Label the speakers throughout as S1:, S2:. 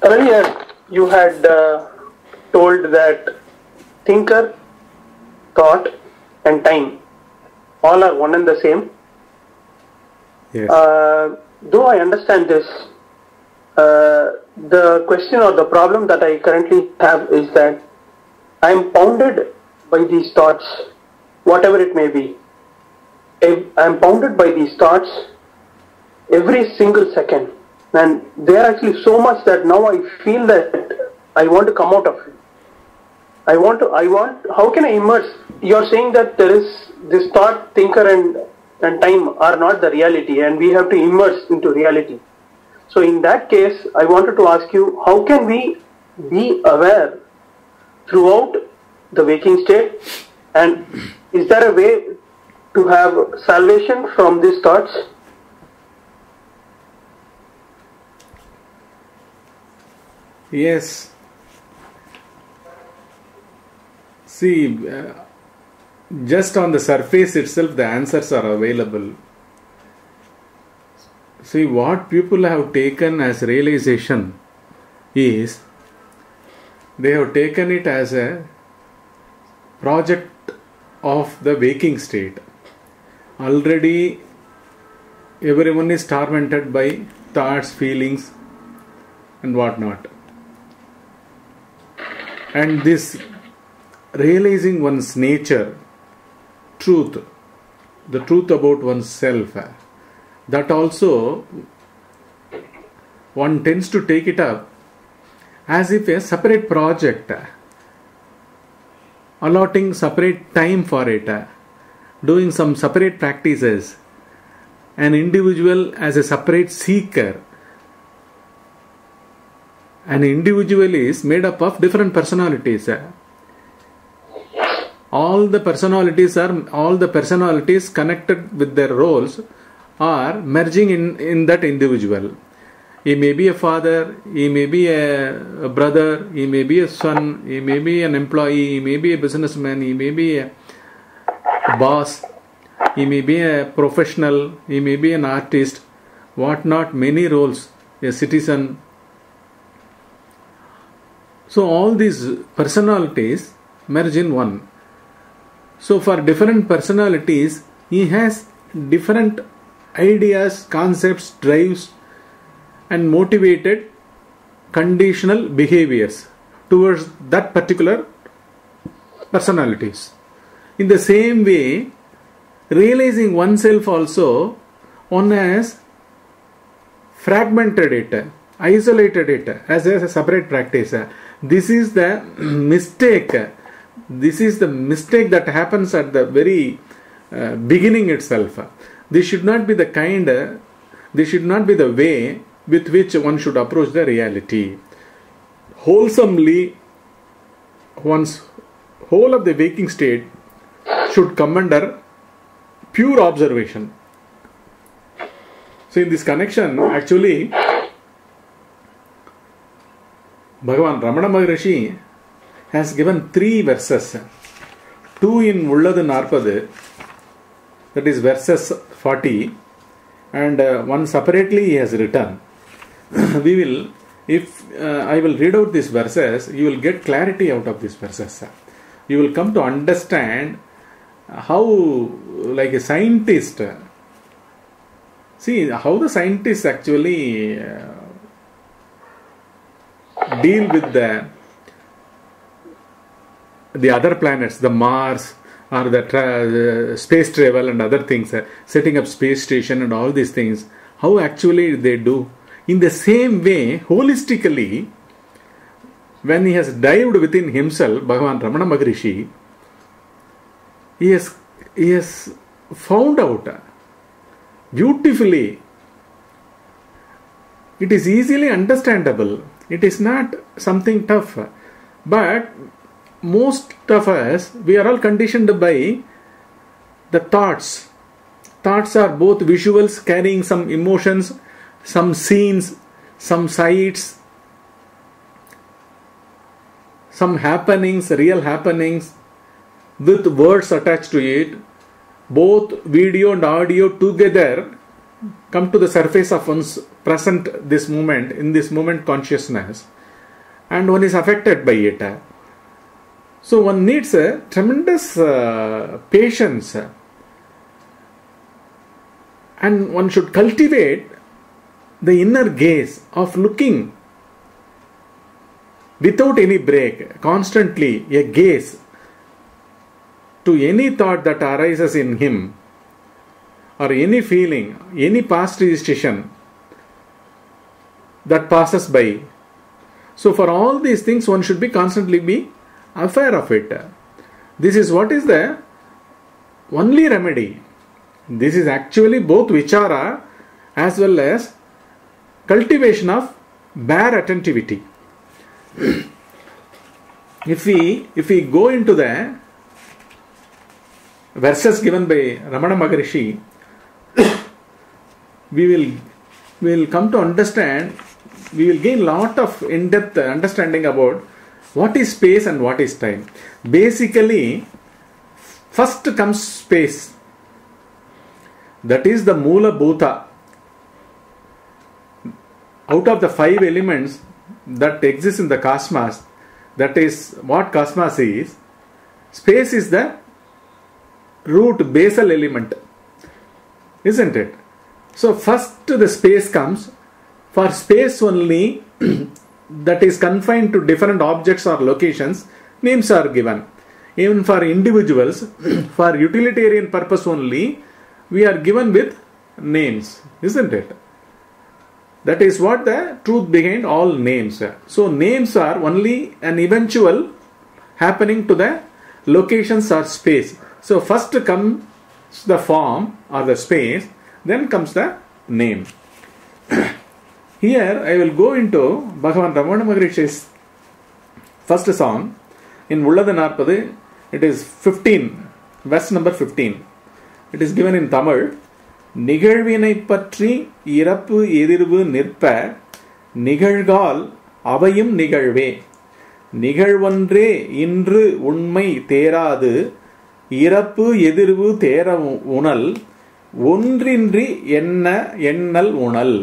S1: Earlier, you had told that thinker, thought, and time all are one and the same.
S2: Yes.
S1: Though I understand this, the question or the problem that I currently have is that I am pounded by these thoughts, whatever it may be. I am pounded by these thoughts every single second. And they are actually so much that now I feel that I want to come out of it. How can I immerse? You're saying that there is this thought, thinker and time are not the reality and we have to immerse into reality. So in that case, I wanted to ask you, how can we be aware throughout the waking state? And is there a way to have salvation from these thoughts?
S2: Yes. See, just on the surface itself, the answers are available. See, what people have taken as realization is they have taken it as a project of the waking state. Already, everyone is tormented by thoughts, feelings, and whatnot. And this realizing one's nature, truth, the truth about oneself, that also one tends to take it up as if a separate project, allotting separate time for it, doing some separate practices, an individual as a separate seeker. An individual is made up of different personalities. All the personalities connected with their roles are merging in that individual. He may be a father, he may be a brother, he may be a son, he may be an employee, he may be a businessman, he may be a boss, he may be a professional, he may be an artist, whatnot, many roles, a citizen. So all these personalities merge in one. So for different personalities, he has different ideas, concepts, drives, and motivated conditional behaviors towards that particular personalities. In the same way, realizing oneself also, one has fragmented it, isolated it as a separate practice. This is the mistake. This is the mistake that happens at the very beginning itself. This should not be the this should not be the way with which one should approach the reality. Wholesomely, one's whole of the waking state should come under pure observation. So in this connection, actually, Bhagavan Ramana Maharishi has given 3 verses. 2 in Ulladu Narpadu, that is verses 40, and one separately he has written. If I will read out these verses, you will get clarity out of these verses. You will come to understand how, like a scientist, see how the scientists actually deal with the other planets, the Mars, or the space travel and other things, setting up space station and all these things, how actually they do. In the same way, holistically, when he has dived within himself, Bhagavan Ramana Maharishi, he has found out beautifully. It is easily understandable It is not something tough. But most of us, we are all conditioned by the thoughts. Thoughts are both visuals carrying some emotions, some scenes, some sights, some happenings, real happenings with words attached to it. Both video and audio together come to the surface of one's present this moment, in this moment consciousness, and one is affected by it. So one needs a tremendous patience, and one should cultivate the inner gaze of looking without any break, constantly a gaze to any thought that arises in him, or any feeling, any past registration that passes by. So for all these things one should be constantly be aware of it. This is what is the only remedy. This is actually both vichara as well as cultivation of bare attentivity. If we go into the verses given by Ramana Maharishi, we will come to understand, we will gain lot of in-depth understanding about what is space and what is time. Basically, first comes space. That is the Moola Bhuta. Out of the 5 elements that exist in the cosmos, that is what cosmos is, space is the root basal element, isn't it? So first the space comes. For space only that is confined to different objects or locations, names are given. Even for individuals, for utilitarian purpose only, we are given with names, isn't it? That is what the truth behind all names. So names are only an eventual happening to the locations or space. So first comes the form or the space, then comes the name. Here I will go into Bhagavan Ramana Maharishi's first song in Ulladu Naarpadu. It is 15, verse number 15. It is given in Tamil. நிகழ்வினை பற்றி இறப்பு எதிர்வு நிற்ப நிகழ்கால் அவையும் நிகழ்வே நிகழ்வொன்றே இன்று உண்மை தேராது இறப்பு எதிர்வு தேர உணல் ஒன்றின்றி என்ன எண்ணல் உணல்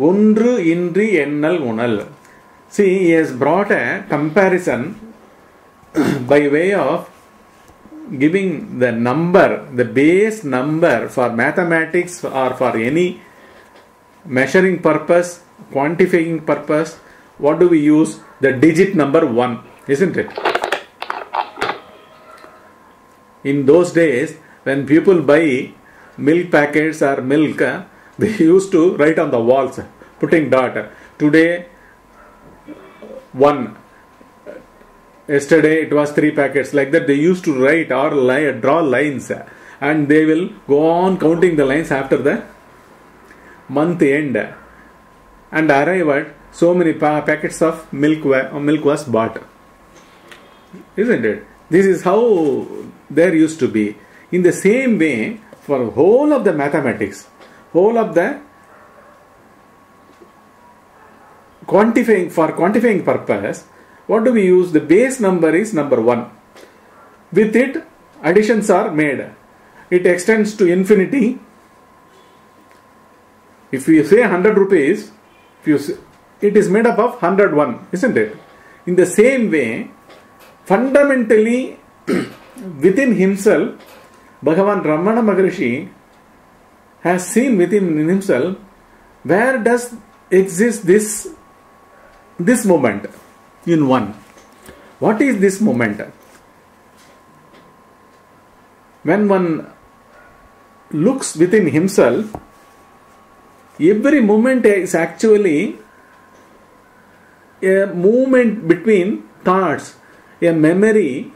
S2: ஒன்று இன்றி எண்ணல் உணல். See, he has brought a comparison by way of giving the number, the base number for mathematics or for any measuring purpose, quantifying purpose. What do we use? The digit number 1, isn't it? In those days, when people buy milk packets or milk, they used to write on the walls, putting dot. Today, 1. Yesterday it was 3 packets. Like that they used to write or draw lines, and they will go on counting the lines after the month end and arrive at so many packets of milk was bought, isn't it? This is how there used to be. In the same way, for whole of the mathematics, whole of the quantifying purpose, what do we use? The base number is number 1. With it, additions are made. It extends to infinity. If you say 100 rupees, it is made up of 101, isn't it? In the same way, fundamentally, within himself, Bhagavan Ramana Maharishi has seen within himself, where does exist this moment in one. What is this moment? When one looks within himself, every moment is actually a movement between thoughts, a memory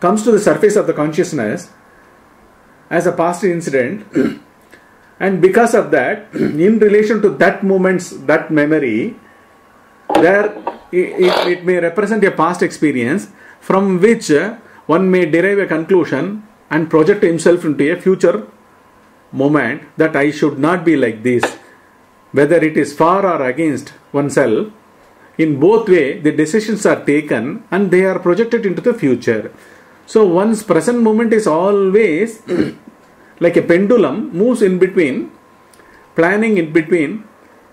S2: comes to the surface of the consciousness as a past incident, And because of that, in relation to that moments, that memory, there it may represent a past experience from which one may derive a conclusion and project himself into a future moment that I should not be like this. Whether it is for or against oneself, in both ways the decisions are taken and they are projected into the future. So one's present moment is always like a pendulum, moves in between, planning in between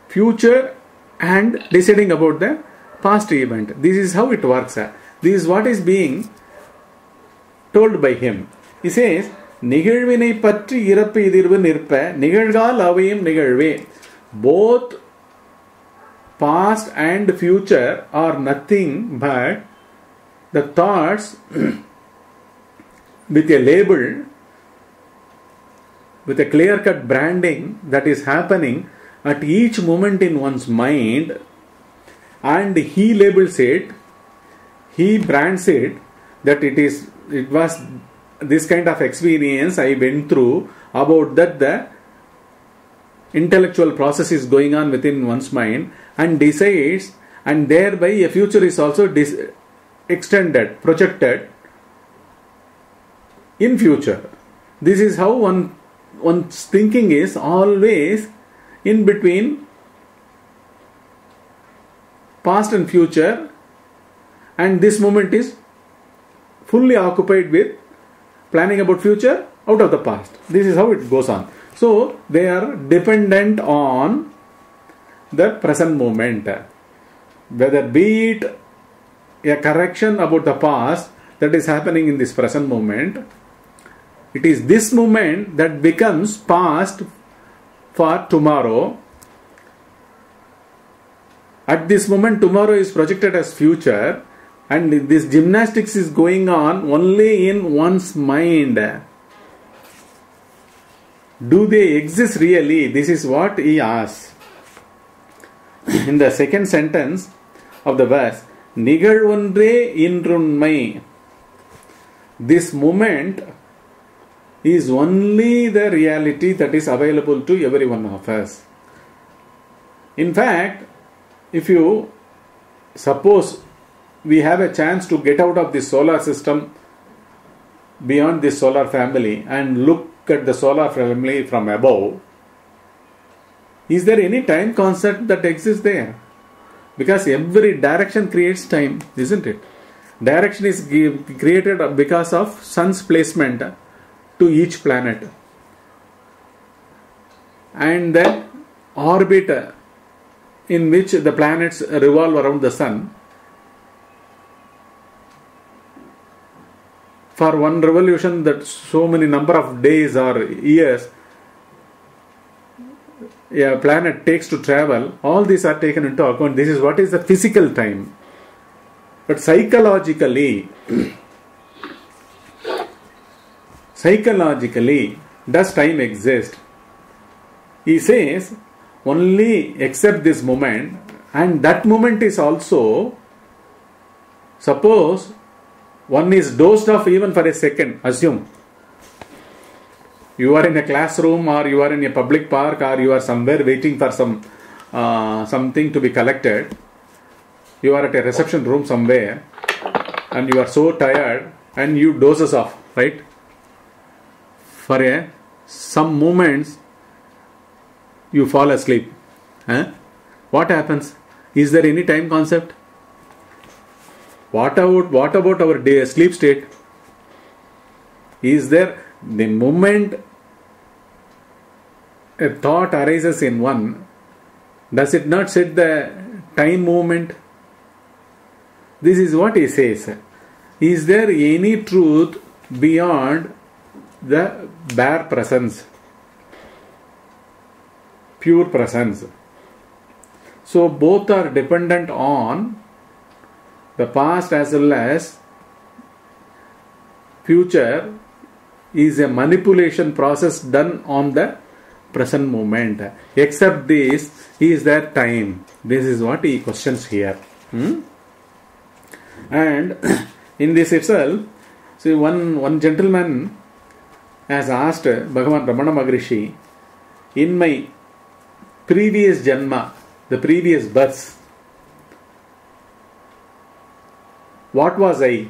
S2: future and deciding about the past event. This is how it works. This is what is being told by him. He says, நிகழ்வினை பற்றி இறப்பு எதிர்வு நிற்ப நிகழ்கால் அவையும் நிகழ்வே. Both past and future are nothing but the thoughts with a label, with a clear-cut branding that is happening at each moment in one's mind, and he labels it, he brands it, that it was this kind of experience I went through, about that the intellectual process is going on within one's mind, and decides, and thereby a future is also extended, projected in future. This is how one's thinking is always in between past and future, and this moment is fully occupied with planning about future out of the past. This is how it goes on. So they are dependent on the present moment, whether be it a correction about the past that is happening in this present moment. It is this moment that becomes past for tomorrow. At this moment, tomorrow is projected as future, and this gymnastics is going on only in one's mind. Do they exist really? This is what he asks. In the second sentence of the verse, நிகழ்வொன்றே இன்றுண்மை. This moment is only the reality that is available to every one of us. In fact, if you suppose we have a chance to get out of this solar system, beyond this solar family, and look at the solar family from above, is there any time concept that exists there? Because every direction creates time, isn't it? Direction is created because of sun's placement to each planet, and the orbit in which the planets revolve around the sun. For one revolution, that so many number of days or years a planet takes to travel, all these are taken into account. This is what is the physical time. But psychologically, does time exist? He says, only except this moment, and that moment is also, suppose one is dozed off even for a second. Assume you are in a classroom, or you are in a public park, or you are somewhere waiting for something to be collected. You are at a reception room somewhere, and you are so tired, and you dozes off, right? For some moments you fall asleep. What happens? Is there any time concept? What about our sleep state? Is there, the moment a thought arises in one, does it not set the time movement? This is what he says. Is there any truth beyond the bare presence, pure presence? So both are dependent on the past as well as future. Is a manipulation process done on the present moment. Except this, is there time? This is what he questions here. And in this itself, see, one gentleman has asked Bhagavan Ramana Maharishi, in my previous janma, the previous births, what was I?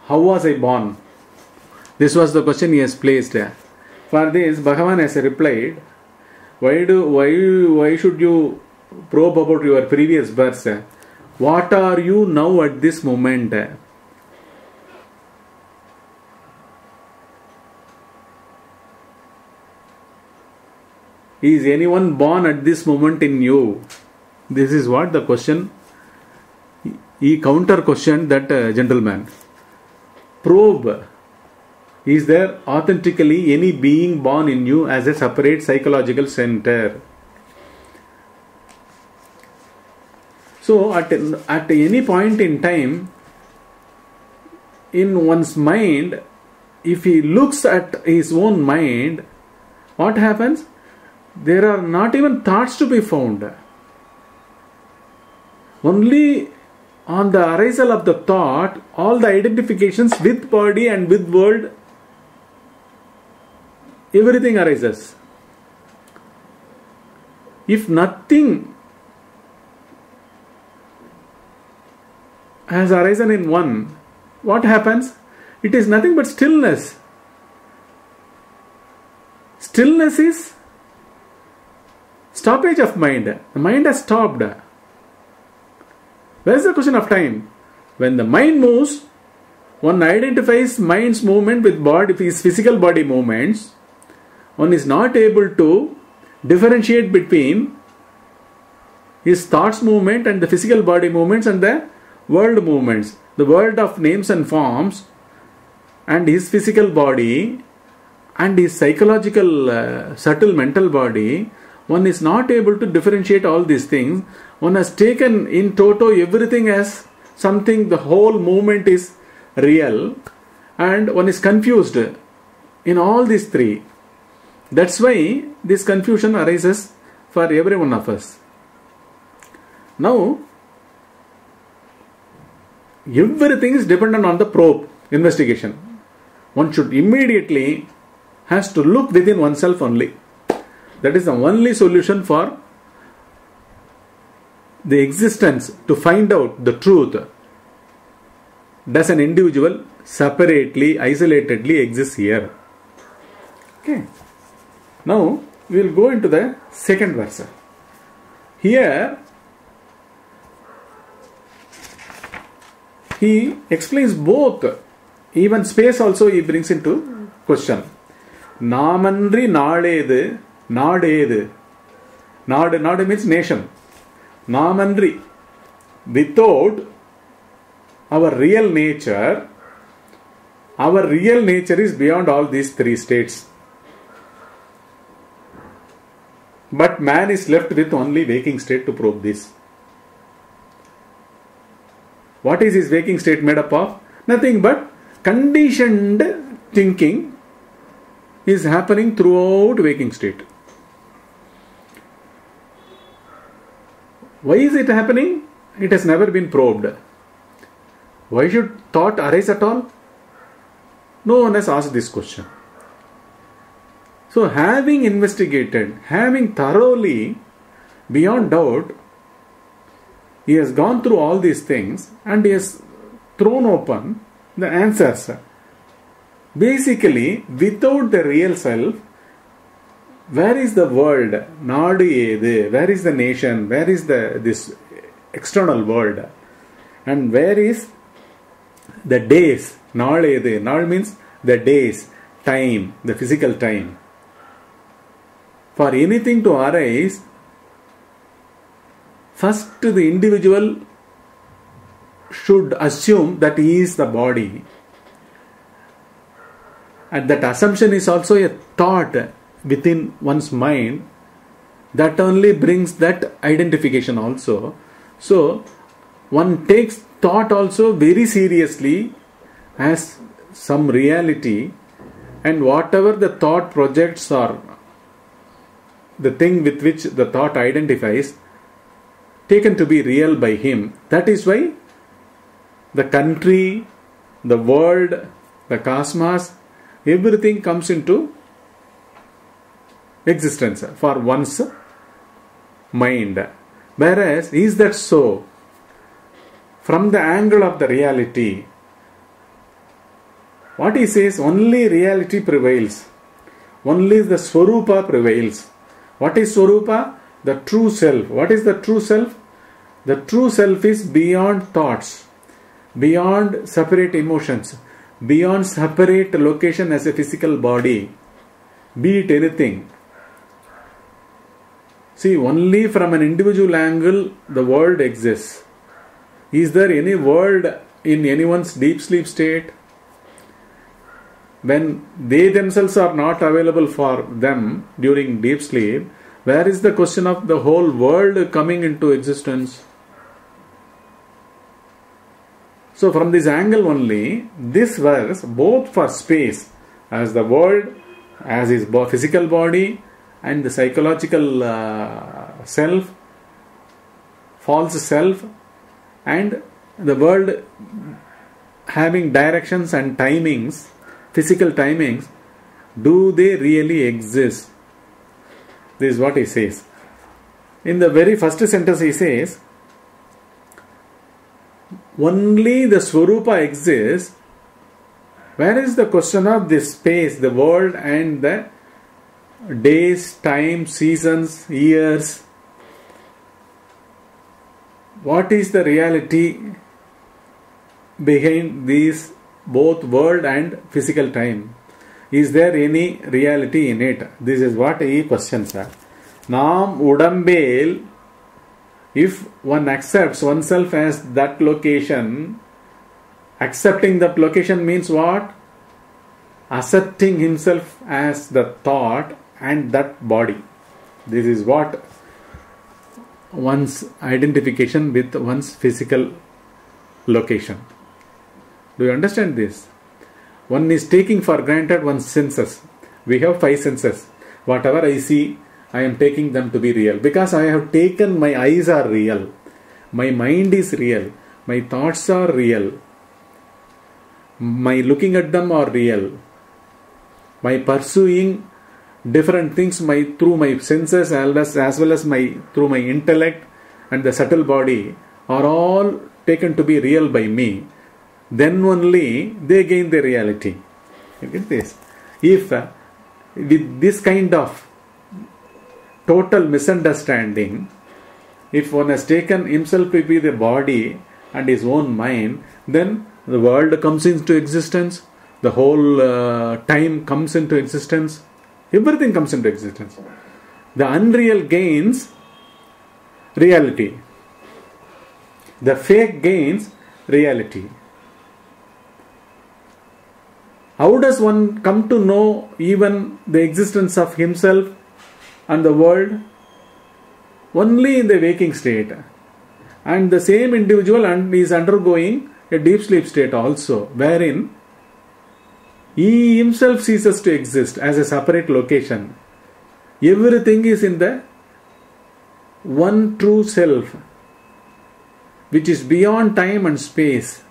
S2: How was I born? This was the question he has placed. For this, Bhagavan has replied, why should you probe about your previous births? What are you now at this moment? Is anyone born at this moment in you? This is what the question. He counter questioned that gentleman. Probe. Is there authentically any being born in you as a separate psychological center? So at any point in time, in one's mind, if he looks at his own mind, what happens? There are not even thoughts to be found. Only on the arisal of the thought, all the identifications with body and with world, everything arises. If nothing has arisen in one, what happens? It is nothing but stillness. Stillness is stoppage of mind. The mind has stopped. Where is the question of time? When the mind moves, one identifies mind's movement with body, his physical body movements. One is not able to differentiate between his thoughts movement and the physical body movements and the world movements. The world of names and forms and his physical body and his psychological subtle mental body. One is not able to differentiate all these things. One has taken in toto everything as something, the whole movement is real, and one is confused in all these three. That's why this confusion arises for every one of us. Now, everything is dependent on the probe, investigation. One should immediately has to look within oneself only. That is the only solution for the existence, to find out the truth. Does an individual separately, isolatedly exist here? Okay. Now we will go into the second verse. Here he explains both. Even space also he brings into question. Namandri nadedu, nadedu. Nadu means nation. Namandri. Without our real nature is beyond all these three states. But man is left with only waking state to probe this. What is his waking state made up of? Nothing but conditioned thinking is happening throughout waking state. Why is it happening? It has never been probed. Why should thought arise at all? No one has asked this question. So having investigated, having thoroughly, beyond doubt, he has gone through all these things and he has thrown open the answers. Basically, without the real self, where is the world? Nadu edu? Where is the nation? Where is this external world? And where is the days? Naal edu? Naal means the days, time, the physical time. For anything to arise, first the individual should assume that he is the body. And that assumption is also a thought within one's mind that only brings that identification also. So one takes thought also very seriously as some reality, and whatever the thought projects or the thing with which the thought identifies, taken to be real by him. That is why the country, the world, the cosmos, everything comes into existence for one's mind. Whereas, is that so? From the angle of the reality, what he says, only reality prevails. Only the Swarupa prevails. What is Swarupa? The true self. What is the true self? The true self is beyond thoughts, beyond separate emotions, beyond separate location as a physical body, be it anything. See, only from an individual angle the world exists. Is there any world in anyone's deep sleep state? When they themselves are not available for them during deep sleep, where is the question of the whole world coming into existence? So from this angle only, this verse, both for space, as the world, as his physical body, and the psychological self, false self, and the world having directions and timings, physical timings, do they really exist? This is what he says. In the very first sentence he says, only the Swarupa exists. Where is the question of this space, the world, and the days, time, seasons, years? What is the reality behind these both world and physical time? Is there any reality in it? This is what he questions. Naam Udambel, if one accepts oneself as that location, accepting that location means what? Accepting himself as the thought and that body. This is what one's identification with one's physical location. Do you understand this? One is taking for granted one's senses. We have 5 senses. Whatever I see, I am taking them to be real. Because I have taken, my eyes are real. My mind is real. My thoughts are real. My looking at them are real. My pursuing different things through my senses as well as through my intellect and the subtle body are all taken to be real by me. Then only they gain their reality. You get this? If with this kind of total misunderstanding, if one has taken himself to be the body and his own mind, then the world comes into existence, the whole time comes into existence, everything comes into existence. The unreal gains reality. The fake gains reality. How does one come to know even the existence of himself and the world? Only in the waking state. And the same individual is undergoing a deep sleep state also, wherein he himself ceases to exist as a separate location. Everything is in the one true self, which is beyond time and space.